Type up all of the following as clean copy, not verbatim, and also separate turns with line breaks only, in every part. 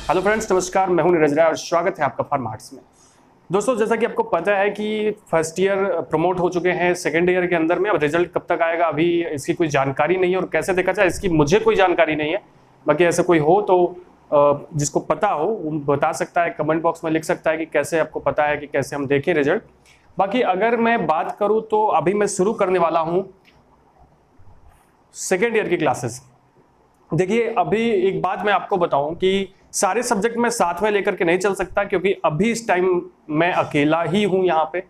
Hello friends, नमस्कार। मैं हूं नीरज राय और स्वागत है आपका फार्मा आर्ट्स में। दोस्तों, जैसा कि आपको पता है कि फर्स्ट ईयर प्रमोट हो चुके हैं सेकेंड ईयर के अंदर में। अब रिजल्ट कब तक आएगा अभी इसकी कोई जानकारी नहीं है, और कैसे देखा जाए इसकी मुझे कोई जानकारी नहीं है। बाकी ऐसे कोई हो तो जिसको पता हो वो बता सकता है, कमेंट बॉक्स में लिख सकता है कि कैसे आपको पता है कि कैसे हम देखें रिजल्ट। बाकी अगर मैं बात करूं तो अभी मैं शुरू करने वाला हूं सेकेंड ईयर की क्लासेस। देखिए, अभी एक बात मैं आपको बताऊं कि सारे सब्जेक्ट में साथ में लेकर के नहीं चल सकता, क्योंकि अभी इस टाइम मैं अकेला ही हूं यहाँ पे,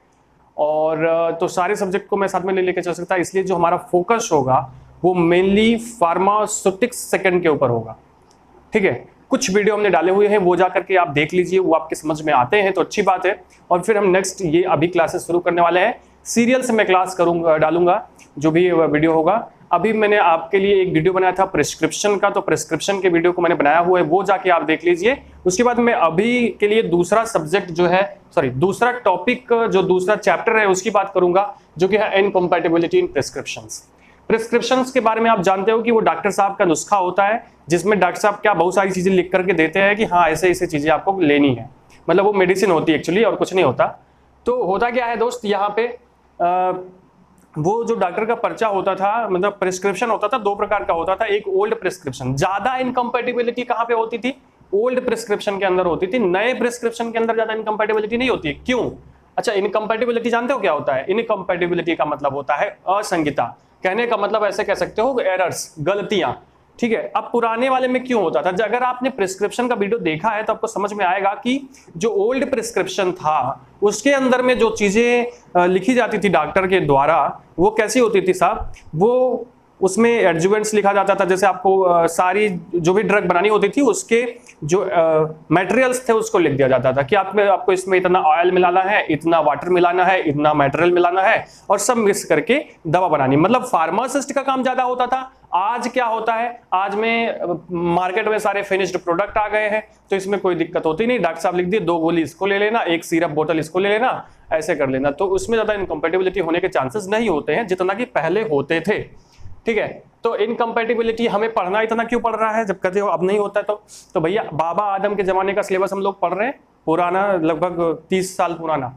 और तो सारे सब्जेक्ट को मैं साथ में नहीं लेकर चल सकता। इसलिए जो हमारा फोकस होगा वो मेनली फार्मास्यूटिक्स सेकंड के ऊपर होगा। ठीक है, कुछ वीडियो हमने डाले हुए हैं, वो जा करके आप देख लीजिए, वो आपके समझ में आते हैं तो अच्छी बात है। और फिर हम नेक्स्ट ये अभी क्लासेस शुरू करने वाले हैं। सीरियल से मैं क्लास करूंगा, डालूंगा जो भी वीडियो होगा। अभी मैंने आपके लिए एक वीडियो बनाया था प्रिस्क्रिप्शन का, तो प्रिस्क्रिप्शन के वीडियो को मैंने बनाया हुआ है, वो जाके आप देख लीजिए। उसके बाद मैं अभी के लिए दूसरा सब्जेक्ट जो है, दूसरा टॉपिक, जो दूसरा चैप्टर है उसकी बात करूंगा, जो कि है इनकम्पैटिबिलिटी इन प्रिस्क्रिप्शंस। प्रिस्क्रिप्शंस के बारे में आप जानते हो कि वो डॉक्टर साहब का नुस्खा होता है, जिसमें डॉक्टर साहब क्या बहुत सारी चीजें लिख करके देते हैं कि हाँ ऐसे ऐसे चीजें आपको लेनी है। मतलब वो मेडिसिन होती है एक्चुअली, और कुछ नहीं होता। तो होता क्या है दोस्त, यहाँ पे वो जो डॉक्टर का पर्चा होता था, मतलब प्रिस्क्रिप्शन होता था, दो प्रकार का होता था। एक ओल्ड प्रिस्क्रिप्शन, ज्यादा इनकम्पैटिबिलिटी कहाँ पे होती थी? ओल्ड प्रिस्क्रिप्शन के अंदर होती थी। नए प्रिस्क्रिप्शन के अंदर ज्यादा इनकम्पैटिबिलिटी नहीं होती है। क्यों? अच्छा, इनकम्पैटिबिलिटी जानते हो क्या होता है? इनकम्पैटिबिलिटी का मतलब होता है असंगति। कहने का मतलब ऐसे कह सकते हो एरर्स, गलतियां। ठीक है, अब पुराने वाले में क्यों होता था? अगर आपने प्रिस्क्रिप्शन का वीडियो देखा है तो आपको समझ में आएगा कि जो ओल्ड प्रिस्क्रिप्शन था उसके अंदर में जो चीजें लिखी जाती थी डॉक्टर के द्वारा, वो कैसी होती थी साहब? वो उसमें एडजुवेंट्स लिखा जाता था। जैसे आपको सारी जो भी ड्रग बनानी होती थी उसके जो मटेरियल्स थे उसको लिख दिया जाता था कि आपको इसमें इतना ऑयल मिलाना है, इतना वाटर मिलाना है, इतना मटेरियल मिलाना है, और सब मिक्स करके दवा बनानी। मतलब फार्मासिस्ट का काम ज्यादा होता था। आज क्या होता है, आज में मार्केट में सारे फिनिश्ड प्रोडक्ट आ गए हैं, तो इसमें कोई दिक्कत होती नहीं। डॉक्टर साहब लिख दिए 2 गोली इसको ले लेना, 1 सिरप बोतल इसको ले लेना, ऐसे कर लेना। तो उसमें ज्यादा इनकम्पैटिबिलिटी होने के चांसेस नहीं होते हैं जितना कि पहले होते थे। ठीक है, तो इनकम्पैटिबिलिटी हमें पढ़ना इतना क्यों पड़ रहा है? जब कहते हो अब नहीं होता है तो भैया बाबा आदम के जमाने का सिलेबस हम लोग पढ़ रहे हैं, पुराना, लगभग 30 साल पुराना।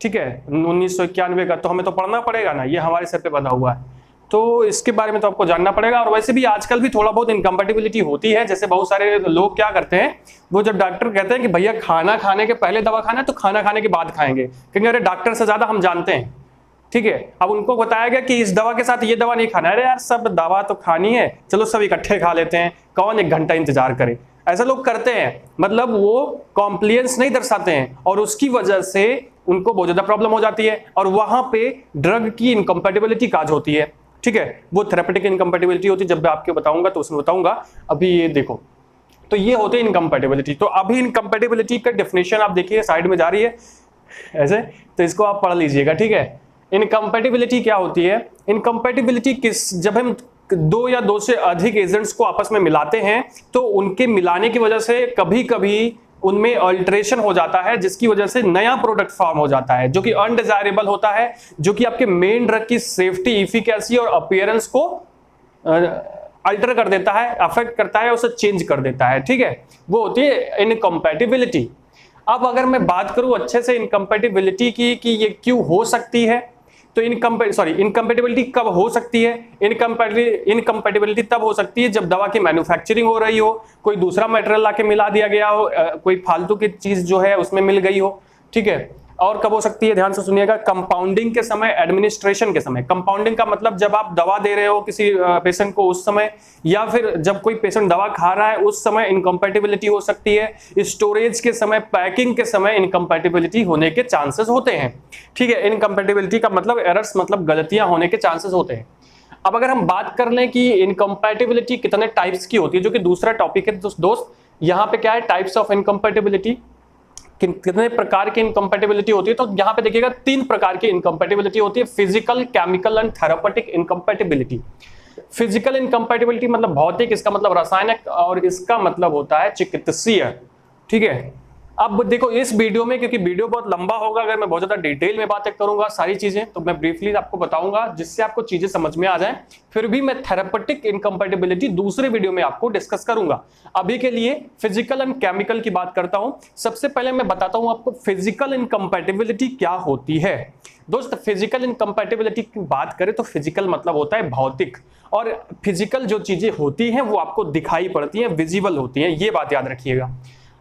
ठीक है, 1991 का, तो हमें तो पढ़ना पड़ेगा ना, ये हमारे सर पे बंधा हुआ है, तो इसके बारे में तो आपको जानना पड़ेगा। और वैसे भी आजकल भी थोड़ा बहुत इनकम्पैटिबिलिटी होती है। जैसे बहुत सारे लोग क्या करते हैं, वो जब डॉक्टर कहते हैं कि भैया खाना खाने के पहले दवा खाना है, तो खाना खाने के बाद खाएंगे, क्योंकि अरे डॉक्टर से ज्यादा हम जानते हैं। ठीक है, अब उनको बताया गया कि इस दवा के साथ ये दवा नहीं खाना है। अरे यार, सब दवा तो खानी है, चलो सब इकट्ठे खा लेते हैं, कौन 1 घंटा इंतजार करे। ऐसा लोग करते हैं, मतलब वो कॉम्प्लियंस नहीं दर्शाते हैं, और उसकी वजह से उनको बहुत ज्यादा प्रॉब्लम हो जाती है, और वहां पे ड्रग की इनकम्पैटिबिलिटी काज होती है। ठीक है, वो थेरेपेटिक इनकम्पैटिबिलिटी होती है। जब मैं आपके बताऊंगा तो उसमें बताऊंगा। अभी ये देखो, तो ये होते हैं इनकम्पैटिबिलिटी। तो अभी इनकम्पैटिबिलिटी का डेफिनेशन आप देखिए, साइड में जा रही है ऐसे, तो इसको आप पढ़ लीजिएगा। ठीक है, इनकम्पैटिबिलिटी क्या होती है? इनकम्पैटिबिलिटी जब हम 2 या 2 से अधिक एजेंट्स को आपस में मिलाते हैं, तो उनके मिलाने की वजह से कभी कभी उनमें अल्टरेशन हो जाता है, जिसकी वजह से नया प्रोडक्ट फॉर्म हो जाता है, जो कि अनडिजायरेबल होता है, जो कि आपके मेन ड्रग की सेफ्टी, इफिकेसी और अपीयरेंस को अल्टर कर देता है, अफेक्ट करता है, उसे चेंज कर देता है। ठीक है, वो होती है इनकम्पैटिबिलिटी। अब अगर मैं बात करूं अच्छे से इनकम्पैटिबिलिटी की कि ये क्यों हो सकती है, तो इनकम्पैटिबिलिटी कब हो सकती है? इनकम्पैटिबिलिटी तब हो सकती है जब दवा की मैन्युफैक्चरिंग हो रही हो, कोई दूसरा मटेरियल लाके मिला दिया गया हो, कोई फालतू की चीज जो है उसमें मिल गई हो। ठीक है, और कब हो सकती है? ध्यान से सुनिएगा, कंपाउंडिंग के समय, एडमिनिस्ट्रेशन के समय। कंपाउंडिंग का मतलब जब आप दवा दे रहे हो किसी पेशेंट को उस समय, या फिर जब कोई पेशेंट दवा खा रहा है उस समय इनकम्पैटिबिलिटी हो सकती है। स्टोरेज के समय, पैकिंग के समय इनकम्पैटिबिलिटी होने के चांसेस होते हैं। ठीक है, इनकम्पैटिबिलिटी का मतलब एरर्स, मतलब गलतियां होने के चांसेस होते हैं। अब अगर हम बात कर लें कि इनकम्पैटिबिलिटी कितने टाइप्स की होती है, जो कि दूसरा टॉपिक है दोस्त। यहाँ पे क्या है, टाइप्स ऑफ इनकम्पैटिबिलिटी, कितने प्रकार की इनकम्पैटिबिलिटी होती है? तो यहां पे देखिएगा 3 प्रकार की इनकम्पैटिबिलिटी होती है, physical, chemical and therapeutic incompatibility. Physical incompatibility मतलब भौतिक, इसका मतलब रासायनिक, और इसका मतलब होता है चिकित्सीय। ठीक है, अब देखो इस वीडियो में, क्योंकि वीडियो बहुत लंबा होगा अगर मैं बहुत ज्यादा डिटेल में बातें करूंगा सारी चीजें, तो मैं ब्रीफली आपको बताऊंगा जिससे आपको चीजें समझ में आ जाएं। फिर भी मैं थेरेपेटिक इनकम्पैटिबिलिटी दूसरे वीडियो में आपको डिस्कस करूंगा। अभी के लिए फिजिकल एंड केमिकल की बात करता हूं। सबसे पहले मैं बताता हूं आपको फिजिकल इनकम्पैटिबिलिटी क्या होती है। दोस्त, फिजिकल इनकम्पैटिबिलिटी की बात करें तो फिजिकल मतलब होता है भौतिक, और फिजिकल जो चीजें होती हैं वो आपको दिखाई पड़ती हैं, विजिबल होती हैं, ये बात याद रखिएगा।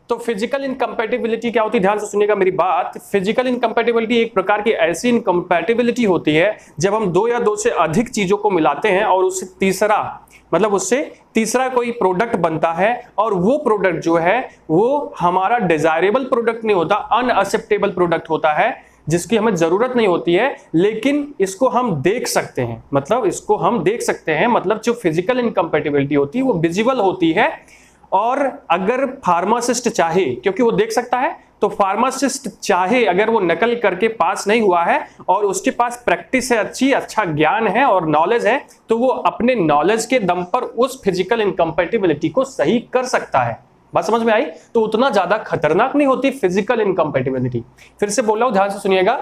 तो फिजिकल इनकम्पैटिबिलिटी क्या होती है, ध्यान से सुनिएगा मेरी बात। फिजिकल इनकम्पैटिबिलिटी एक प्रकार की ऐसी इनकम्पैटिबिलिटी होती है जब हम दो या दो से अधिक चीजों को मिलाते हैं और उससे तीसरा कोई प्रोडक्ट बनता है, और वो प्रोडक्ट जो है वो हमारा डिजायरेबल प्रोडक्ट नहीं होता, अनअक्सेप्टेबल प्रोडक्ट होता है, जिसकी हमें जरूरत नहीं होती है, लेकिन इसको हम देख सकते हैं। मतलब जो फिजिकल इनकम्पैटिबिलिटी होती है वो विजिबल होती है। और अगर फार्मासिस्ट चाहे, क्योंकि वो देख सकता है, तो फार्मासिस्ट चाहे अगर वो नकल करके पास नहीं हुआ है और उसके पास प्रैक्टिस है, अच्छा ज्ञान है और नॉलेज है, तो वो अपने नॉलेज के दम पर उस फिजिकल इनकम्पैटिबिलिटी को सही कर सकता है। बात समझ में आई? तो उतना ज्यादा खतरनाक नहीं होती फिजिकल इनकम्पैटिबिलिटी। फिर से बोल रहा हूं, ध्यान से सुनिएगा।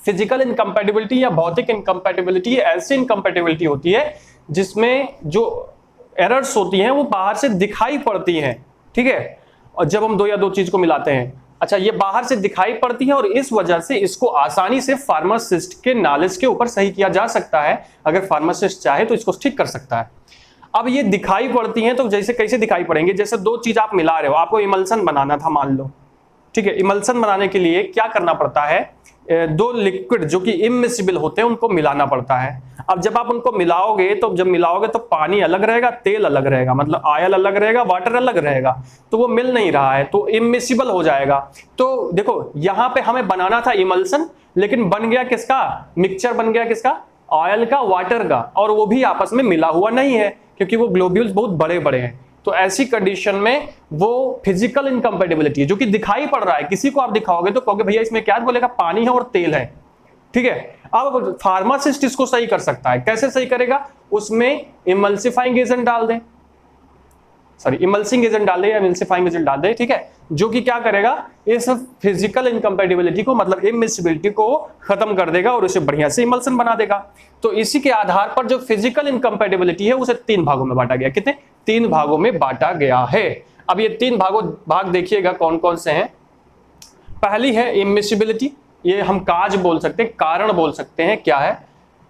फिजिकल इनकम्पैटिबिलिटी या भौतिक इनकम्पैटिबिलिटी ऐसी इनकम्पैटिबिलिटी होती है जिसमें जो एरर्स होती हैं वो बाहर से दिखाई पड़ती हैं, ठीक है, और जब हम दो या दो चीज को मिलाते हैं। अच्छा, ये बाहर से दिखाई पड़ती है और इस वजह से इसको आसानी से फार्मासिस्ट के नॉलेज के ऊपर सही किया जा सकता है। अगर फार्मासिस्ट चाहे तो इसको ठीक कर सकता है। अब ये दिखाई पड़ती हैं तो जैसे कैसे दिखाई पड़ेंगे, जैसे दो चीज आप मिला रहे हो, आपको इमल्सन बनाना था मान लो, ठीक है। इमल्सन बनाने के लिए क्या करना पड़ता है, दो लिक्विड जो कि इमिसिबल होते हैं उनको मिलाना पड़ता है। अब जब आप उनको मिलाओगे तो पानी अलग रहेगा, तेल अलग रहेगा, मतलब ऑयल अलग रहेगा, वाटर अलग रहेगा, तो वो मिल नहीं रहा है, तो इमिसिबल हो जाएगा। तो देखो यहां पे हमें बनाना था इमल्सन, लेकिन बन गया किसका, मिक्सचर बन गया किसका, ऑयल का, वाटर का, और वो भी आपस में मिला हुआ नहीं है क्योंकि वो ग्लोब्यूल्स बहुत बड़े बड़े हैं। तो ऐसी कंडीशन में वो फिजिकल इनकम्पैटिबिलिटी है जो कि दिखाई पड़ रहा है। किसी को आप दिखाओगे तो कहोगे भैया इसमें क्या, बोलेगा पानी है और तेल है, ठीक है। अब फार्मासिस्ट इसको सही कर सकता है। कैसे सही करेगा, उसमें इमल्सिफाइंग एजेंट डाल दें, इमल्सिंग एजेंट डाल दे या इमल्सिफाइंग एजेंट डाल दे, ठीक है, जो कि क्या करेगा, इस फिजिकल इनकम्पैटिबिलिटी को, मतलब इमिसिबिलिटी को खत्म कर देगा और उसे बढ़िया से इमल्सन बना देगा। तो इसी के आधार पर जो फिजिकल इनकम्पैटिबिलिटी है उसे तीन भागों में बांटा गया। कितने? तीन भागों में बांटा गया है। अब ये तीन भाग देखिएगा कौन कौन से हैं। पहली है इमिसिबिलिटी, ये हम काज बोल सकते हैं, कारण बोल सकते हैं, क्या है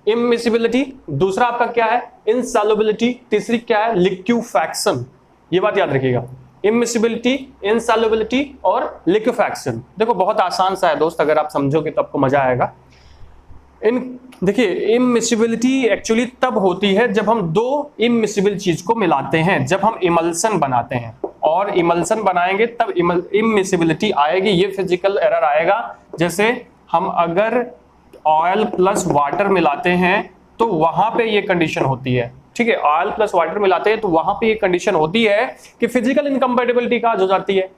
इमिसिबिलिटी। दूसरा आपका क्या है, इनसॉल्युबिलिटी। तीसरी क्या है, लिक्विफैक्शन। ये बात याद रखिएगा, इमिसिबिलिटी, इनसॉल्युबिलिटी और लिक्विफैक्शन। देखो बहुत आसान सा है दोस्त, अगर आप समझोगे तो आपको मजा आएगा। देखिए इमिसिबिलिटी एक्चुअली तब होती है जब हम दो इमिसिबल चीज को मिलाते हैं, जब हम इमल्सन बनाते हैं, और इमल्सन बनाएंगे तब इमिसिबिलिटी आएगी। ये फिजिकल एरर आएगा। जैसे हम अगर ऑयल प्लस वाटर मिलाते हैं तो वहां पे ये कंडीशन होती है, ठीक है। ऑयल प्लस वाटर मिलाते हैं तो वहां पे ये कंडीशन होती है कि फिजिकल इनकम्पैटिबिलिटी काज हो जाती है।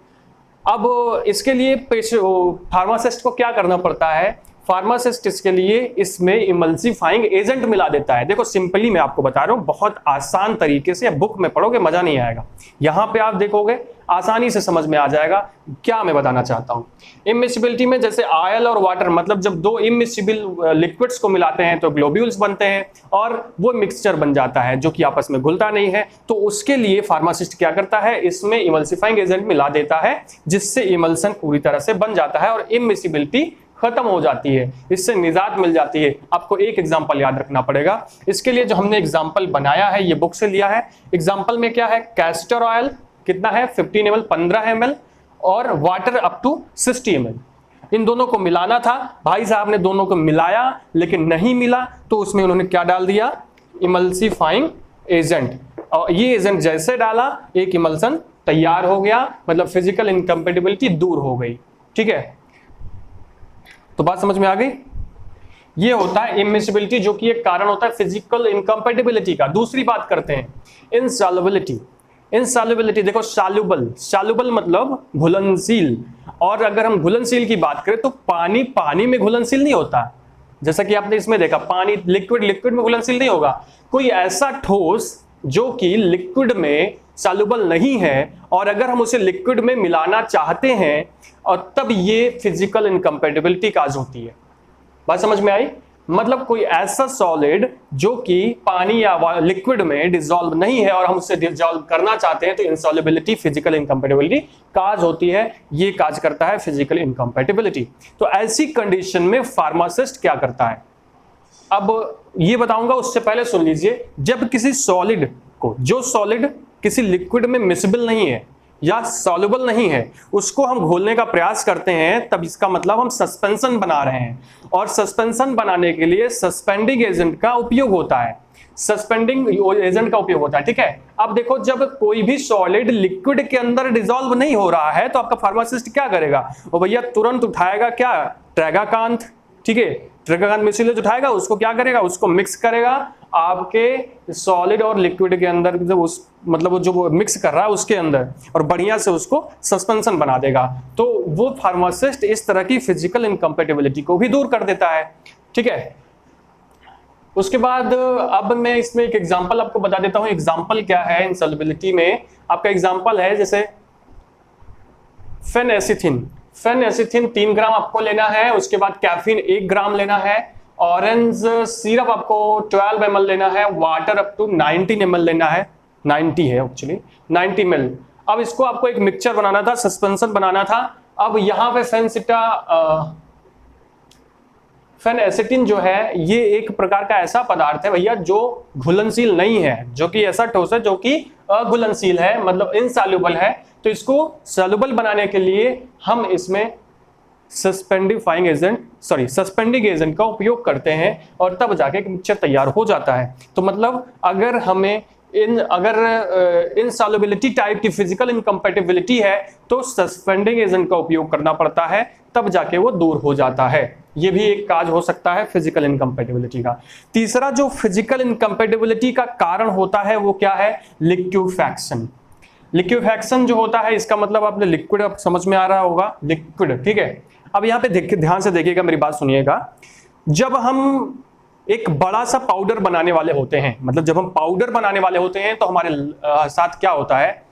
अब इसके लिए फार्मासिस्ट को क्या करना पड़ता है, फार्मासिस्ट इसके लिए इसमें इमल्सिफाइंग एजेंट मिला देता है। देखो सिंपली मैं आपको बता रहा हूं, बहुत आसान तरीके से, बुक में पढ़ोगे मजा नहीं आएगा, यहां पे आप देखोगे आसानी से समझ में आ जाएगा क्या मैं बताना चाहता हूं। इमिसिबिलिटी में जैसे ऑयल और वाटर, मतलब जब दो इमिसिबल लिक्विड्स को मिलाते हैं तो ग्लोब्यूल्स बनते हैं और वो मिक्सचर बन जाता है जो कि आपस में घुलता नहीं है। तो उसके लिए फार्मासिस्ट क्या करता है, इसमें इमल्सिफाइंग एजेंट मिला देता है, जिससे इमल्सन पूरी तरह से बन जाता है और इमिसिबिलिटी खत्म हो जाती है, इससे निजात मिल जाती है। आपको एक एग्जांपल याद रखना पड़ेगा इसके लिए, जो हमने एग्जांपल बनाया है ये बुक से लिया है। एग्जांपल में क्या है, कैस्टर ऑयल कितना है 15 ml, 15 ml, और वाटर अप टू 60 ml। इन दोनों को मिलाना था, भाई साहब ने दोनों को मिलाया लेकिन नहीं मिला, तो उसमें उन्होंने क्या डाल दिया, इमल्सिफाइंग एजेंट। और ये एजेंट जैसे डाला एक इमल्सन तैयार हो गया, मतलब फिजिकल इनकम्पैटिबिलिटी दूर हो गई, ठीक है। तो बात समझ में आ गई। ये होता है इमिसिबिलिटी, जो कि एक कारण होता है फिजिकल इनकम्पैटिबिलिटी का। दूसरी बात करते हैं इनसॉल्युबिलिटी। इनसॉल्युबिलिटी देखो, सॉल्युबल मतलब घुलनशील, और अगर हम घुलनशील की बात करें तो पानी में घुलनशील नहीं होता। जैसा कि आपने इसमें देखा, पानी लिक्विड में घुलनशील नहीं होगा। कोई ऐसा ठोस जो कि लिक्विड में सॉल्युबल नहीं है और अगर हम उसे लिक्विड में मिलाना चाहते हैं और तब ये फिजिकल इनकम्पेटिबिलिटी काज होती है। बात समझ में आई? मतलब कोई ऐसा सॉलिड जो कि पानी या लिक्विड में डिसॉल्व नहीं है और हम उसे डिसॉल्व करना चाहते हैं तो इनसॉल्युबिलिटी, फिजिकल इनकम्पेटिबिलिटी काज होती है। ये काज करता है फिजिकल इनकम्पेटिबिलिटी। तो ऐसी कंडीशन में फार्मासिस्ट क्या करता है, अब ये बताऊंगा, उससे पहले सुन लीजिए। जब किसी सॉलिड को, जो सॉलिड किसी लिक्विड में मिसिबल नहीं है या सॉल्युबल नहीं है, उसको हम घोलने का प्रयास करते हैं, तब इसका मतलब हम सस्पेंशन बना रहे हैं और सस्पेंशन बनाने के लिए सस्पेंडिंग एजेंट का उपयोग होता है। सस्पेंडिंग एजेंट का उपयोग होता है, ठीक है। अब देखो, जब कोई भी सॉलिड लिक्विड के अंदर डिसॉल्व नहीं हो रहा है तो आपका फार्मासिस्ट क्या करेगा? वो भैया तुरंत उठाएगा क्या? ट्रैगाकांथ, ठीक है, ट्रैगाकांथ मिसलेज उठाएगा, उसको क्या करेगा? उसको मिक्स करेगा आपके सॉलिड और लिक्विड के अंदर, जब उस मतलब वो जो मिक्स कर रहा है उसके अंदर, और बढ़िया से उसको सस्पेंशन बना देगा। तो वो फार्मासिस्ट इस तरह की फिजिकल इनकम्पेटिबिलिटी को भी दूर कर देता है, ठीक है। उसके बाद अब मैं इसमें एक एग्जांपल आपको बता देता हूं। एग्जांपल क्या है इनसॉल्युबिलिटी में? आपका एग्जांपल है जैसे फेनएसिथिन। फेनएसिथिन 3 ग्राम आपको लेना है, उसके बाद कैफीन 1 ग्राम लेना है, ऑरेंज सिरप आपको 12 ml लेना है, वाटर अप टू 19 ml लेना है, 90 है एक्चुअली 90 ml। अब इसको आपको एक मिक्सचर बनाना था, सस्पेंशन बनाना था। अब यहाँ पे फेनएसिटिन जो है ये एक प्रकार का ऐसा पदार्थ है भैया जो घुलनशील नहीं है, जो कि ऐसा ठोस है जो कि अघुलनशील है, मतलब इनसॉल्युबल है। तो इसको सॉल्युबल बनाने के लिए हम इसमें सस्पेंडिंग एजेंट का उपयोग करते हैं और तब जाके एक मिक्सचर तैयार हो जाता है। तो मतलब अगर हमें इनसॉल्युबिलिटी टाइप की फिजिकल इनकम्पेटिबिलिटी है तो सस्पेंडिंग एजेंट का उपयोग करना पड़ता है, तब जाके वो दूर हो जाता है। ये भी एक काज हो सकता है फिजिकल इनकम्पेटिबिलिटी का। तीसरा जो फिजिकल इनकम्पेटिबिलिटी का कारण होता है वो क्या है? लिक्विफैक्शन। लिक्विफैक्शन जो होता है, इसका मतलब आपने लिक्विड, अब समझ में आ रहा होगा, लिक्विड, ठीक है। अब यहाँ पे ध्यान से देखिएगा, मेरी बात सुनिएगा। जब हम एक बड़ा सा पाउडर बनाने वाले होते हैं, मतलब जब हम पाउडर बनाने वाले होते हैं तो हमारे साथ क्या होता है,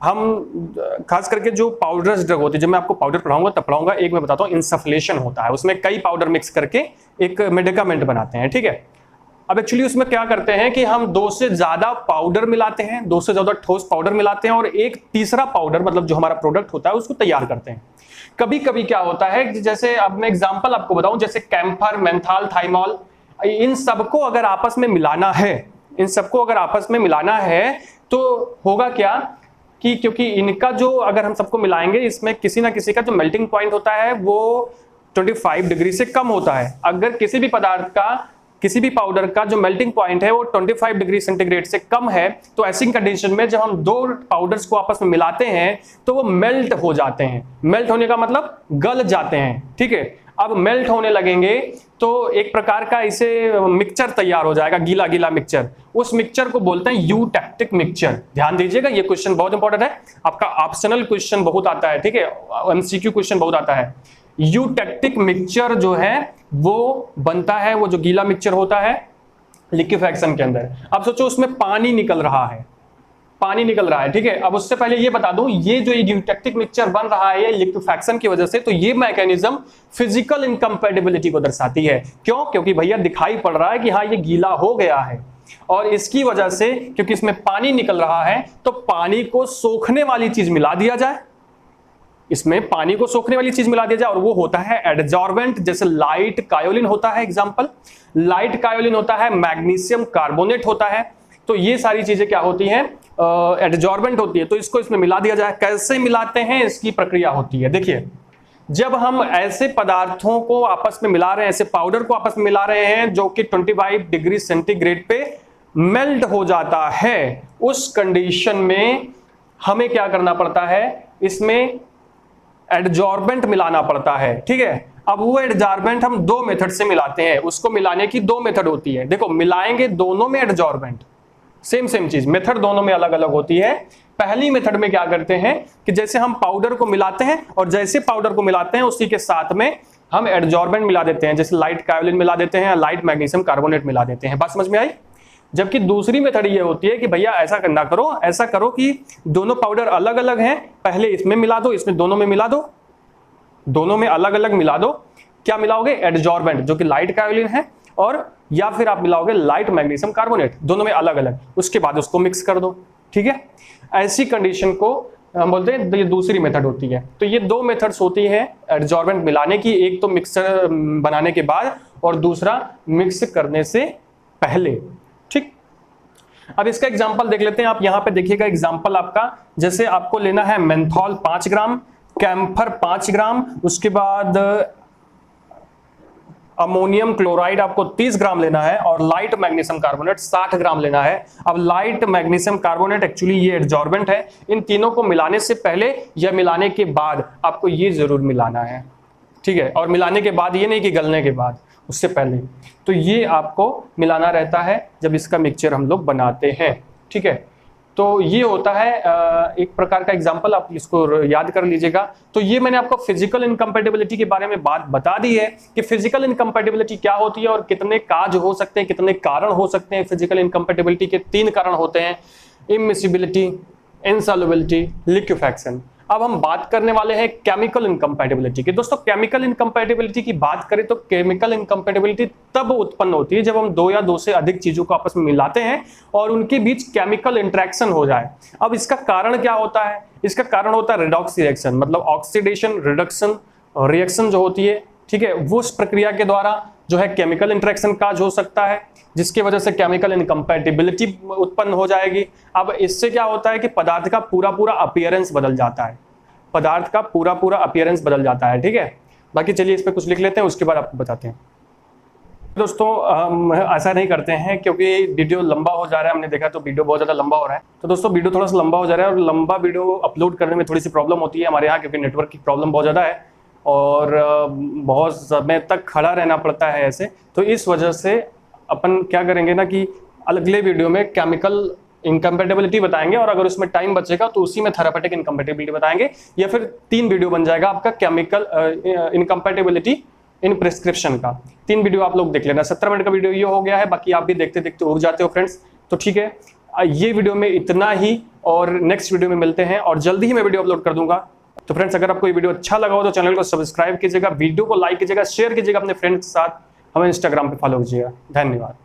हम खास करके जो पाउडरस ड्रग होती है, जब मैं आपको पाउडर पढ़ाऊंगा तब पढ़ाऊंगा, एक मैं बताता हूँ, इंसफलेशन होता है। उसमें कई पाउडर मिक्स करके एक मेडिकामेंट बनाते हैं, ठीक है। अब एक्चुअली उसमें क्या करते हैं कि हम 2 से ज्यादा पाउडर मिलाते हैं, 2 से ज्यादा ठोस पाउडर मिलाते हैं और एक तीसरा पाउडर, मतलब जो हमारा प्रोडक्ट होता है, उसको तैयार करते हैं। कभी कभी क्या होता है, जैसे अब मैं एग्जांपल आपको बताऊं, जैसे कैम्फर, मेंथॉल, थाइमोल, इन सबको अगर आपस में मिलाना है, तो होगा क्या कि क्योंकि इनका जो, अगर हम सबको मिलाएंगे, इसमें किसी ना किसी का जो मेल्टिंग पॉइंट होता है वो 25 डिग्री से कम होता है। अगर किसी भी पदार्थ का, किसी भी पाउडर का जो मेल्टिंग पॉइंट है वो 25 डिग्री सेंटीग्रेड से कम है, तो ऐसी कंडीशन में जब हम 2 पाउडर्स को आपस में मिलाते हैं तो वो मेल्ट हो जाते हैं। मेल्ट होने का मतलब गल जाते हैं, ठीक है। अब मेल्ट होने लगेंगे तो एक प्रकार का इसे मिक्सचर तैयार हो जाएगा, गीला गीला मिक्सचर। उस मिक्सचर को बोलते हैं यूटैक्टिक मिक्सचर। ध्यान दीजिएगा, ये क्वेश्चन बहुत इंपॉर्टेंट है, आपका ऑप्शनल क्वेश्चन बहुत आता है, ठीक है, एमसीक्यू क्वेश्चन बहुत आता है। यूटैक्टिक मिक्सचर जो है वो बनता है, वो जो गीला मिक्सचर होता है लिक्विफैक्शन के अंदर। अब सोचो उसमें पानी निकल रहा है, ठीक है। अब उससे पहले ये बता दूं, ये जो यूटैक्टिक मिक्सचर बन रहा है लिक्विफैक्शन की वजह से, तो ये मैकेनिज्म फिजिकल इनकम्पेटिबिलिटी को दर्शाती है। क्यों? क्योंकि भैया दिखाई पड़ रहा है कि हाँ ये गीला हो गया है, और इसकी वजह से, क्योंकि इसमें पानी निकल रहा है, तो पानी को सोखने वाली चीज मिला दिया जाए, और वो होता है एडजॉर्बेंट। जैसे लाइट कायोलिन होता है, एग्जांपल लाइट कायोलिन होता है, मैग्नीशियम कार्बोनेट होता है। तो ये सारी चीजें क्या होती हैं? एडजॉर्बेंट होती है। तो इसको इसमें मिला दिया जाए। कैसे मिलाते हैं, इसकी प्रक्रिया होती है। देखिए, जब हम ऐसे पदार्थों को आपस में मिला रहे हैं, ऐसे पाउडर को आपस में मिला रहे हैं जो कि 25 डिग्री सेंटीग्रेड पे मेल्ट हो जाता है, उस कंडीशन में हमें क्या करना पड़ता है? इसमें एडजॉर्बेंट मिलाना पड़ता है, ठीक है। अब वो एडजॉर्बेंट हम 2 मेथड से मिलाते हैं। उसको मिलाने की 2 मेथड होती है। देखो, मिलाएंगे दोनों में एडजॉर्बेंट, सेम चीज, मेथड दोनों में अलग अलग होती है। पहली मेथड में क्या करते हैं कि जैसे हम पाउडर को मिलाते हैं, और जैसे पाउडर को मिलाते हैं उसी के साथ में हम एडजॉर्बेंट मिला देते हैं, जैसे लाइट कायोलिन मिला देते हैं, लाइट मैग्नीशियम कार्बोनेट मिला देते हैं। बात समझ में आई? जबकि दूसरी मेथड ये होती है कि भैया ऐसा ना करो, ऐसा करो कि दोनों पाउडर अलग अलग हैं, पहले इसमें मिला दो, इसमें दोनों में मिला दो, दोनों में अलग अलग मिला दो। क्या मिलाओगे? एडजॉर्बेंट जो कि लाइट कायोलिन है, और या फिर आप मिलाओगे लाइट मैग्नीशियम कार्बोनेट, दोनों में अलग अलग, उसके बाद उसको मिक्स कर दो। ठीक है, ऐसी कंडीशन को हम बोलते हैं ये दूसरी मेथड होती है। तो ये दो मेथड्स होती हैं एडजॉर्बेंट मिलाने की, एक तो मिक्सर बनाने के बाद और दूसरा मिक्स करने से पहले। ठीक, अब इसका एग्जांपल देख लेते हैं। आप यहां पे देखिएगा एग्जांपल आपका, जैसे आपको लेना है मेंथॉल 5 ग्राम, कैम्फर 5 ग्राम, उसके बाद अमोनियम क्लोराइड आपको 30 ग्राम लेना है, और लाइट मैग्नीशियम कार्बोनेट 60 ग्राम लेना है। अब लाइट मैग्नीशियम कार्बोनेट एक्चुअली ये एडजॉर्बेंट है। इन तीनों को मिलाने से पहले या मिलाने के बाद आपको ये जरूर मिलाना है। ठीक है, और मिलाने के बाद ये नहीं कि गलने के बाद, उससे पहले। तो ये आपको मिलाना रहता है जब इसका मिक्सचर हम लोग बनाते हैं। ठीक है, तो ये होता है एक प्रकार का एग्जाम्पल, आप इसको याद कर लीजिएगा। तो ये मैंने आपको फिजिकल इनकम्पैटिबिलिटी के बारे में बात बता दी है कि फिजिकल इनकम्पैटिबिलिटी क्या होती है और कितने काज हो सकते हैं, कितने कारण हो सकते हैं। फिजिकल इनकम्पैटिबिलिटी के 3 कारण होते हैं, इमिसिबिलिटी, इनसॉल्युबिलिटी, लिक्विफैक्शन। अब हम बात करने वाले हैं केमिकल इनकम्पैटिबिलिटी की। दोस्तों केमिकल इनकम्पैटिबिलिटी की बात करें तो केमिकल इनकम्पैटिबिलिटी तब उत्पन्न होती है जब हम 2 या 2 से अधिक चीजों को आपस में मिलाते हैं और उनके बीच केमिकल इंटरेक्शन हो जाए। अब इसका कारण क्या होता है? इसका कारण होता है रिडॉक्स रिएक्शन, मतलब ऑक्सीडेशन रिडक्शन रिएक्शन जो होती है। ठीक है, वो उस प्रक्रिया के द्वारा जो है केमिकल इंटरेक्शन काज हो सकता है, जिसकी वजह से केमिकल इनकम्पैटिबिलिटी उत्पन्न हो जाएगी। अब इससे क्या होता है कि पदार्थ का पूरा पूरा अपीयरेंस बदल जाता है, पदार्थ का पूरा पूरा अपीयरेंस बदल जाता है। ठीक है, बाकी चलिए इस पे कुछ लिख लेते हैं, उसके बाद आपको बताते हैं। दोस्तों हम ऐसा नहीं करते हैं क्योंकि वीडियो लंबा हो जा रहा है, हमने देखा तो वीडियो बहुत ज़्यादा लंबा हो रहा है। तो दोस्तों वीडियो थोड़ा सा लंबा हो जा रहा है और लंबा वीडियो अपलोड करने में थोड़ी सी प्रॉब्लम होती है हमारे यहाँ, क्योंकि नेटवर्क की प्रॉब्लम बहुत ज़्यादा है और बहुत समय तक खड़ा रहना पड़ता है ऐसे। तो इस वजह से अपन क्या करेंगे ना कि अगले वीडियो में केमिकल इनकम्पैटिबिलिटी बताएंगे, और अगर उसमें टाइम बचेगा तो उसी में थेरापेटिक इनकम्पैटिबिलिटी बताएंगे, या फिर 3 वीडियो बन जाएगा आपका केमिकल इनकम्पैटिबिलिटी इन प्रिस्क्रिप्शन का। 3 वीडियो आप लोग देख लेना। 17 मिनट का वीडियो ये हो गया है, बाकी आप भी देखते देखते उग जाते हो फ्रेंड्स। तो ठीक है, ये वीडियो में इतना ही, और नेक्स्ट वीडियो में मिलते हैं, और जल्दी ही मैं वीडियो अपलोड कर दूंगा। तो फ्रेंड्स अगर आपको ये वीडियो अच्छा लगा हो तो चैनल को सब्सक्राइब कीजिएगा, वीडियो को लाइक कीजिएगा, शेयर कीजिएगा अपने फ्रेंड्स के साथ, हमें इंस्टाग्राम पे फॉलो कीजिएगा। धन्यवाद।